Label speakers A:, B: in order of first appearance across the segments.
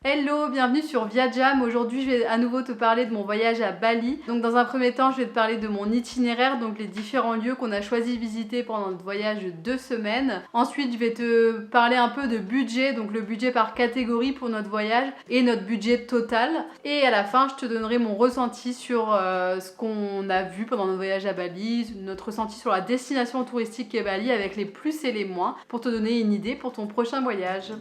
A: Hello, bienvenue sur Viajam. Aujourd'hui, je vais à nouveau te parler de mon voyage à Bali. Donc dans un premier temps, je vais te parler de mon itinéraire, donc les différents lieux qu'on a choisi de visiter pendant notre voyage de 2 semaines. Ensuite, je vais te parler un peu de budget, donc le budget par catégorie pour notre voyage et notre budget total. Et à la fin, je te donnerai mon ressenti sur ce qu'on a vu pendant notre voyage à Bali, notre ressenti sur la destination touristique qu'est Bali avec les plus et les moins, pour te donner une idée pour ton prochain voyage.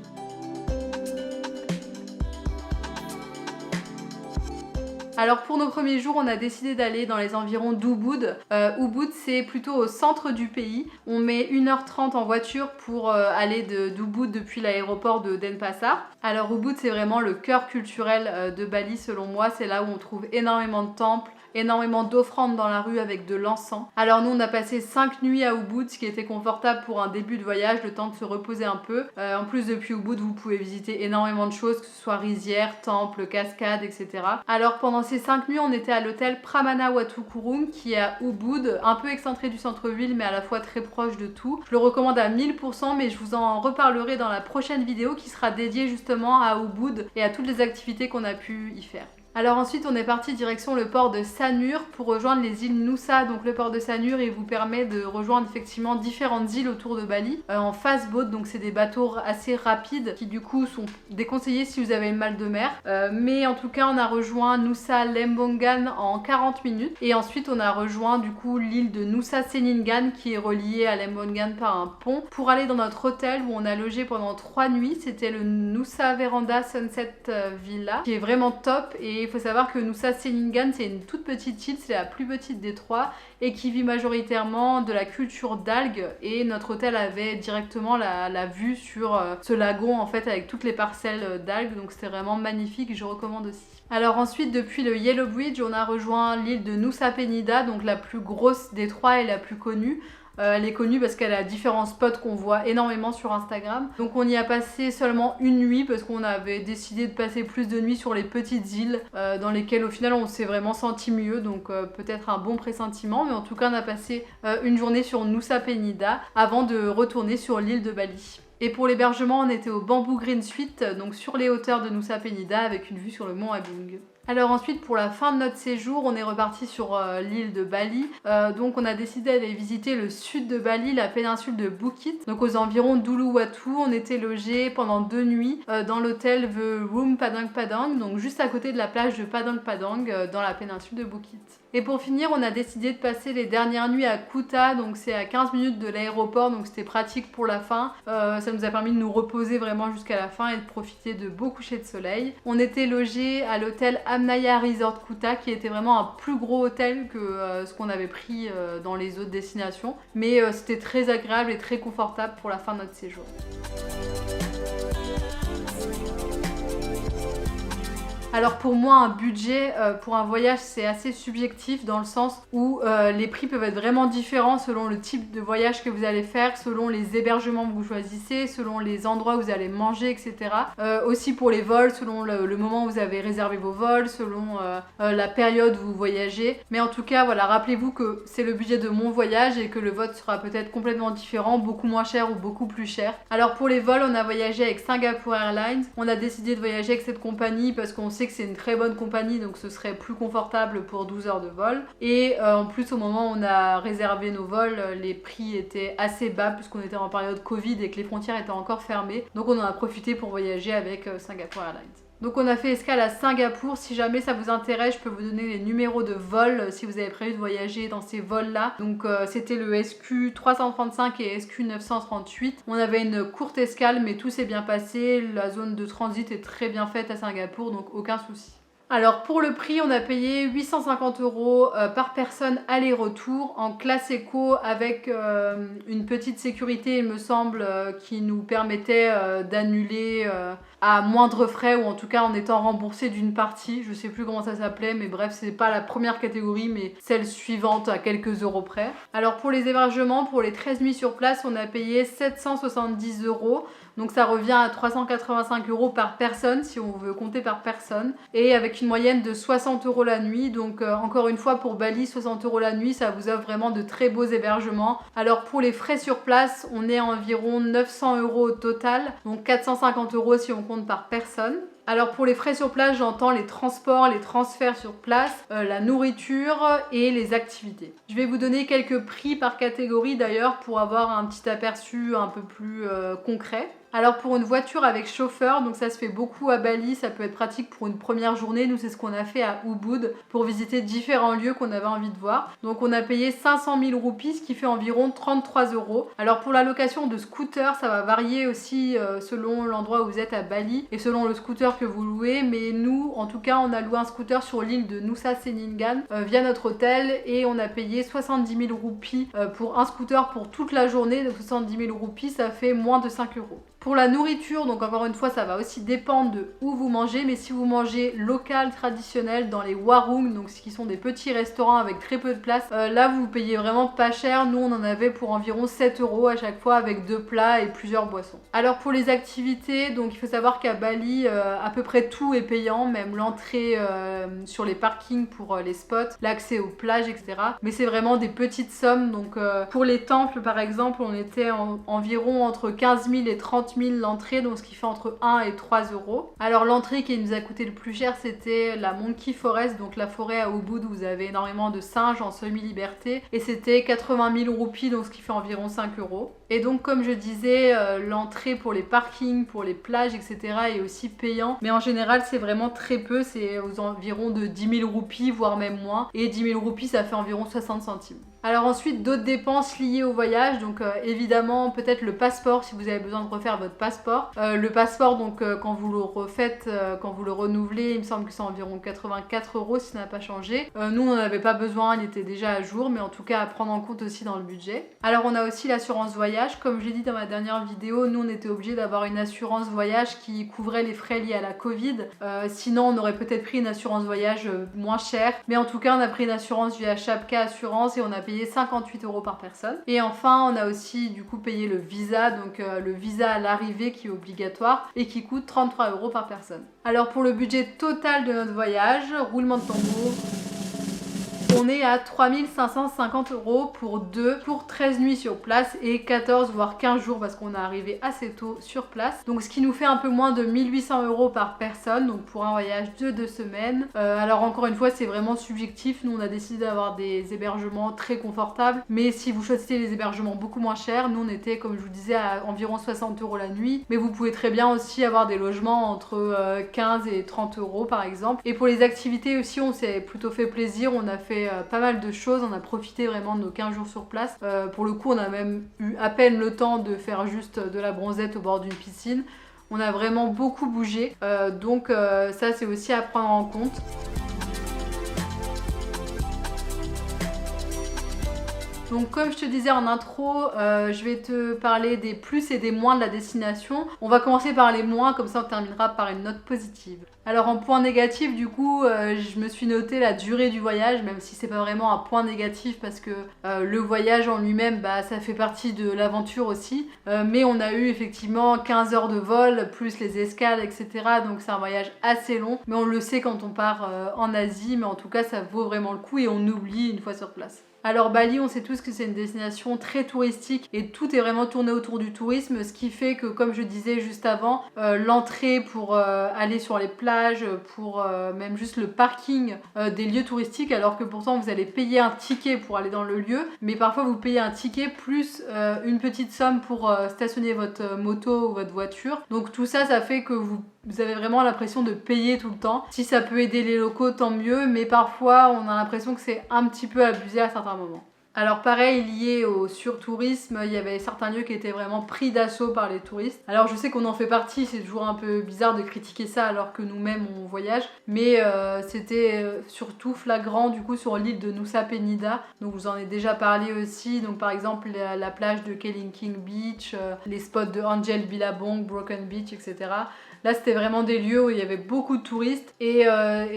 A: Alors pour nos premiers jours, on a décidé d'aller dans les environs d'Ubud. Ubud, c'est plutôt au centre du pays. On met 1h30 en voiture pour aller d'Ubud depuis l'aéroport de Denpasar. Alors Ubud, c'est vraiment le cœur culturel de Bali selon moi. C'est là où on trouve énormément de temples, énormément d'offrandes dans la rue avec de l'encens. Alors nous on a passé 5 nuits à Ubud, ce qui était confortable pour un début de voyage, le temps de se reposer un peu. En plus depuis Ubud vous pouvez visiter énormément de choses, que ce soit rizières, temples, cascades, etc. Alors pendant ces 5 nuits on était à l'hôtel Pramana Watukurung qui est à Ubud, un peu excentré du centre-ville mais à la fois très proche de tout. Je le recommande à 1000% mais je vous en reparlerai dans la prochaine vidéo qui sera dédiée justement à Ubud et à toutes les activités qu'on a pu y faire. Alors ensuite on est parti direction le port de Sanur pour rejoindre les îles Nusa. Donc le port de Sanur il vous permet de rejoindre effectivement différentes îles autour de Bali en fast boat, donc c'est des bateaux assez rapides qui du coup sont déconseillés si vous avez le mal de mer, mais en tout cas on a rejoint Nusa Lembongan en 40 minutes et ensuite on a rejoint du coup l'île de Nusa Ceningan qui est reliée à Lembongan par un pont pour aller dans notre hôtel où on a logé pendant 3 nuits. C'était le Nusa Veranda Sunset Villa qui est vraiment top. Et il faut savoir que Nusa Ceningan c'est une toute petite île, c'est la plus petite des trois et qui vit majoritairement de la culture d'algues, et notre hôtel avait directement la vue sur ce lagon en fait avec toutes les parcelles d'algues, donc c'était vraiment magnifique, je recommande aussi. Alors ensuite depuis le Yellow Bridge on a rejoint l'île de Nusa Penida, donc la plus grosse des trois et la plus connue. Elle est connue parce qu'elle a différents spots qu'on voit énormément sur Instagram. Donc on y a passé seulement une nuit parce qu'on avait décidé de passer plus de nuits sur les petites îles dans lesquelles au final on s'est vraiment senti mieux. Donc peut-être un bon pressentiment. Mais en tout cas on a passé une journée sur Nusa Penida avant de retourner sur l'île de Bali. Et pour l'hébergement, on était au Bamboo Green Suite, donc sur les hauteurs de Nusa Penida avec une vue sur le mont Agung. Alors ensuite pour la fin de notre séjour on est reparti sur l'île de Bali, donc on a décidé d'aller visiter le sud de Bali, la péninsule de Bukit, donc aux environs d'Uluwatu. On était logé pendant 2 nuits dans l'hôtel The Room Padang Padang, donc juste à côté de la plage de Padang Padang dans la péninsule de Bukit. Et pour finir on a décidé de passer les dernières nuits à Kuta, donc c'est à 15 minutes de l'aéroport, donc c'était pratique pour la fin. Ça nous a permis de nous reposer vraiment jusqu'à la fin et de profiter de beaux couchers de soleil. On était logé à l'hôtel Amnaya Resort Kuta qui était vraiment un plus gros hôtel que ce qu'on avait pris dans les autres destinations, mais c'était très agréable et très confortable pour la fin de notre séjour. Alors pour moi un budget pour un voyage c'est assez subjectif dans le sens où les prix peuvent être vraiment différents selon le type de voyage que vous allez faire, selon les hébergements que vous choisissez, selon les endroits où vous allez manger, etc. Aussi pour les vols, selon le moment où vous avez réservé vos vols, selon la période où vous voyagez. Mais en tout cas voilà, rappelez-vous que c'est le budget de mon voyage et que le vôtre sera peut-être complètement différent, beaucoup moins cher ou beaucoup plus cher. Alors pour les vols on a voyagé avec Singapore Airlines. On a décidé de voyager avec cette compagnie parce qu'on sait que c'est une très bonne compagnie, donc ce serait plus confortable pour 12 heures de vol. Et en plus au moment où on a réservé nos vols, les prix étaient assez bas puisqu'on était en période Covid et que les frontières étaient encore fermées. Donc on en a profité pour voyager avec Singapore Airlines. Donc on a fait escale à Singapour. Si jamais ça vous intéresse, je peux vous donner les numéros de vol si vous avez prévu de voyager dans ces vols-là. Donc c'était le SQ 335 et SQ 938. On avait une courte escale mais tout s'est bien passé. La zone de transit est très bien faite à Singapour, donc aucun souci. Alors pour le prix, on a payé 850 € par personne aller-retour en classe éco avec une petite sécurité, il me semble, qui nous permettait d'annuler à moindre frais, ou en tout cas en étant remboursé d'une partie. Je sais plus comment ça s'appelait, mais bref, c'est pas la première catégorie, mais celle suivante à quelques euros près. Alors pour les hébergements, pour les 13 nuits sur place, on a payé 770 €. Donc ça revient à 385 € par personne si on veut compter par personne. Et avec une moyenne de 60 € la nuit. Donc encore une fois pour Bali, 60 € la nuit, ça vous offre vraiment de très beaux hébergements. Alors pour les frais sur place, on est à environ 900 € au total. Donc 450 € si on compte par personne. Alors pour les frais sur place, j'entends les transports, les transferts sur place, la nourriture et les activités. Je vais vous donner quelques prix par catégorie d'ailleurs pour avoir un petit aperçu un peu plus concret. Alors pour une voiture avec chauffeur, donc ça se fait beaucoup à Bali, ça peut être pratique pour une première journée. Nous c'est ce qu'on a fait à Ubud pour visiter différents lieux qu'on avait envie de voir. Donc on a payé 500 000 roupies, ce qui fait environ 33 €. Alors pour la location de scooter, ça va varier aussi selon l'endroit où vous êtes à Bali et selon le scooter que vous louez. Mais nous, en tout cas, on a loué un scooter sur l'île de Nusa Ceningan via notre hôtel et on a payé 70 000 roupies pour un scooter pour toute la journée. Donc 70 000 roupies, ça fait moins de 5 €. Pour la nourriture, donc encore une fois, ça va aussi dépendre de où vous mangez, mais si vous mangez local, traditionnel, dans les warung, donc ce qui sont des petits restaurants avec très peu de place, là vous payez vraiment pas cher. Nous on en avait pour environ 7 € à chaque fois avec 2 plats et plusieurs boissons. Alors pour les activités, donc il faut savoir qu'à Bali, à peu près tout est payant, même l'entrée sur les parkings pour les spots, l'accès aux plages, etc. Mais c'est vraiment des petites sommes, donc pour les temples par exemple, on était environ entre 15 000 et 30 000 l'entrée, donc ce qui fait entre 1 et 3 €. Alors l'entrée qui nous a coûté le plus cher, c'était la Monkey Forest, donc la forêt à Ubud où vous avez énormément de singes en semi-liberté, et c'était 80 000 roupies, donc ce qui fait environ 5 €. Et donc comme je disais, l'entrée pour les parkings, pour les plages, etc. est aussi payant, mais en général c'est vraiment très peu, c'est aux environs de 10 000 roupies, voire même moins, et 10 000 roupies ça fait environ 60 centimes. Alors ensuite d'autres dépenses liées au voyage, donc évidemment peut-être le passeport si vous avez besoin de refaire votre passeport. Le passeport donc quand vous le refaites, quand vous le renouvelez, il me semble que c'est environ 84 € si ça n'a pas changé. Nous on n'en avait pas besoin, il était déjà à jour, mais en tout cas à prendre en compte aussi dans le budget. Alors on a aussi l'assurance voyage, comme j'ai dit dans ma dernière vidéo, nous on était obligés d'avoir une assurance voyage qui couvrait les frais liés à la Covid. Sinon on aurait peut-être pris une assurance voyage moins chère, mais en tout cas on a pris une assurance via Chapka Assurance et on a payé 58 € par personne. Et enfin on a aussi du coup payé le visa, donc le visa à l'arrivée qui est obligatoire et qui coûte 33 € par personne. Alors pour le budget total de notre voyage, roulement de tambour, on est à 3 550 € pour 2 pour 13 nuits sur place et 14 voire 15 jours parce qu'on est arrivé assez tôt sur place. Donc ce qui nous fait un peu moins de 1800 € par personne, donc pour un voyage de 2 semaines. Alors encore une fois c'est vraiment subjectif, nous on a décidé d'avoir des hébergements très confortables, mais si vous choisissez les hébergements beaucoup moins chers, nous on était comme je vous disais à environ 60 € la nuit, mais vous pouvez très bien aussi avoir des logements entre 15 et 30 € par exemple. Et pour les activités aussi on s'est plutôt fait plaisir, on a fait pas mal de choses, on a profité vraiment de nos 15 jours sur place. Pour le coup on a même eu à peine le temps de faire juste de la bronzette au bord d'une piscine. On a vraiment beaucoup bougé, donc ça c'est aussi à prendre en compte. Donc comme je te disais en intro, je vais te parler des plus et des moins de la destination. On va commencer par les moins, comme ça on terminera par une note positive. Alors en point négatif du coup, je me suis noté la durée du voyage, même si c'est pas vraiment un point négatif parce que le voyage en lui-même, ça fait partie de l'aventure aussi. Mais on a eu effectivement 15 heures de vol, plus les escales, etc. Donc c'est un voyage assez long, mais on le sait quand on part en Asie, mais en tout cas ça vaut vraiment le coup et on oublie une fois sur place. Alors Bali, on sait tous que c'est une destination très touristique et tout est vraiment tourné autour du tourisme, ce qui fait que, comme je disais juste avant, l'entrée pour aller sur les plages, pour même juste le parking des lieux touristiques, alors que pourtant vous allez payer un ticket pour aller dans le lieu, mais parfois vous payez un ticket plus une petite somme pour stationner votre moto ou votre voiture. Donc tout ça, ça fait que vous avez vraiment l'impression de payer tout le temps. Si ça peut aider les locaux, tant mieux, mais parfois on a l'impression que c'est un petit peu abusé à certains moments. Alors pareil, lié au surtourisme, il y avait certains lieux qui étaient vraiment pris d'assaut par les touristes. Alors je sais qu'on en fait partie, c'est toujours un peu bizarre de critiquer ça alors que nous-mêmes on voyage, mais c'était surtout flagrant du coup sur l'île de Nusa Penida. Donc je vous en ai déjà parlé aussi, donc par exemple la plage de Kelingking Beach, les spots de Angel Billabong, Broken Beach, etc. Là, c'était vraiment des lieux où il y avait beaucoup de touristes et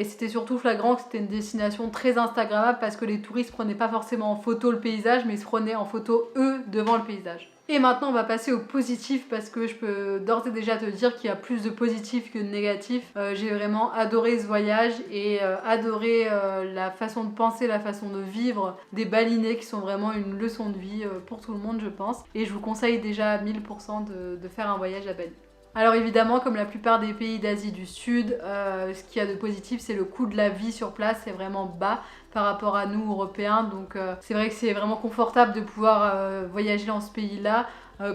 A: c'était surtout flagrant que c'était une destination très instagrammable parce que les touristes prenaient pas forcément en photo le paysage, mais ils se prenaient en photo eux devant le paysage. Et maintenant on va passer au positif parce que je peux d'ores et déjà te dire qu'il y a plus de positifs que de négatifs. J'ai vraiment adoré ce voyage et adoré la façon de penser, la façon de vivre des Balinais qui sont vraiment une leçon de vie pour tout le monde je pense. Et je vous conseille déjà à 1000% de faire un voyage à Bali. Alors évidemment, comme la plupart des pays d'Asie du Sud, ce qu'il y a de positif, c'est le coût de la vie sur place, c'est vraiment bas par rapport à nous, Européens. Donc c'est vrai que c'est vraiment confortable de pouvoir voyager dans ce pays-là.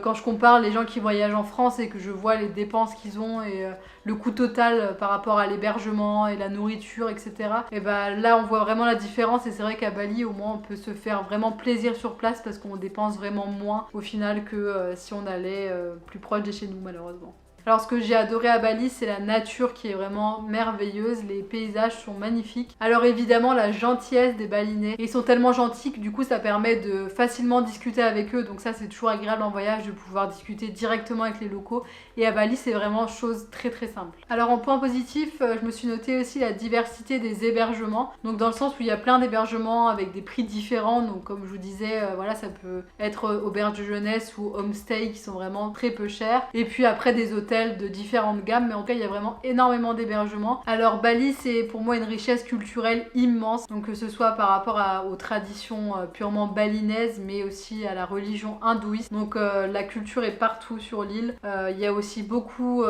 A: Quand je compare les gens qui voyagent en France et que je vois les dépenses qu'ils ont et le coût total par rapport à l'hébergement et la nourriture, etc. Et bah là, on voit vraiment la différence et c'est vrai qu'à Bali, au moins, on peut se faire vraiment plaisir sur place parce qu'on dépense vraiment moins au final que si on allait plus proche de chez nous, malheureusement. Alors ce que j'ai adoré à Bali, c'est la nature qui est vraiment merveilleuse, les paysages sont magnifiques. Alors évidemment la gentillesse des Balinais, ils sont tellement gentils que du coup ça permet de facilement discuter avec eux, donc ça c'est toujours agréable en voyage de pouvoir discuter directement avec les locaux. Et à Bali c'est vraiment chose très simple. Alors en point positif, je me suis noté aussi la diversité des hébergements, donc dans le sens où il y a plein d'hébergements avec des prix différents, donc comme je vous disais, voilà ça peut être auberge de jeunesse ou homestay qui sont vraiment très peu chers, et puis après des hôtels de différentes gammes, mais en tout cas il y a vraiment énormément d'hébergements. Alors Bali c'est pour moi une richesse culturelle immense, donc que ce soit par rapport aux traditions purement balinaises mais aussi à la religion hindouiste, donc la culture est partout sur l'île. Il y a aussi beaucoup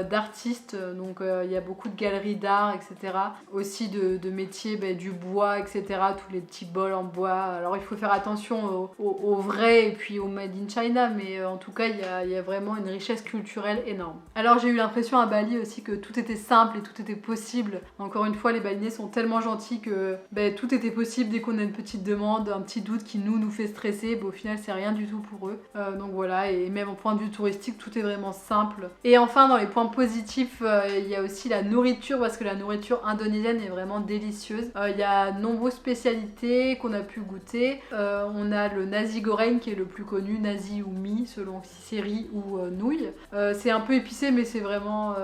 A: d'artistes, donc il y a beaucoup de galeries d'art, etc. Aussi de métiers, du bois, etc. Tous les petits bols en bois. Alors il faut faire attention au vrai et puis au made in China, mais en tout cas il y a vraiment une richesse culturelle énorme. Alors j'ai eu l'impression à Bali aussi que tout était simple et tout était possible. Encore une fois, les Balinais sont tellement gentils que tout était possible dès qu'on a une petite demande, un petit doute qui nous fait stresser. Au final, c'est rien du tout pour eux. Donc voilà, et même au point de vue touristique, tout est vraiment simple. Et enfin, dans les points positifs, il y a aussi la nourriture parce que la nourriture indonésienne est vraiment délicieuse. Il y a de nombreuses spécialités qu'on a pu goûter. On a le nasi goreng qui est le plus connu, nasi ou mi selon si c'est riz ou nouilles. C'est un peu épicé mais c'est vraiment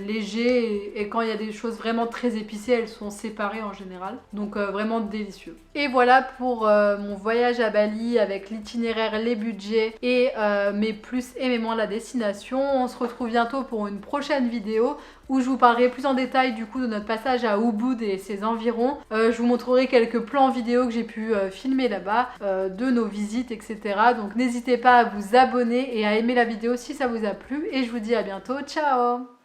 A: léger et quand il y a des choses vraiment très épicées elles sont séparées en général, donc vraiment délicieux. Et voilà pour mon voyage à Bali avec l'itinéraire, les budgets et mes plus et mes moins, la destination. On se retrouve bientôt pour une prochaine vidéo où je vous parlerai plus en détail du coup de notre passage à Ubud et ses environs. Je vous montrerai quelques plans vidéo que j'ai pu filmer là-bas, de nos visites, etc. Donc n'hésitez pas à vous abonner et à aimer la vidéo si ça vous a plu et je vous dis à bientôt, ciao!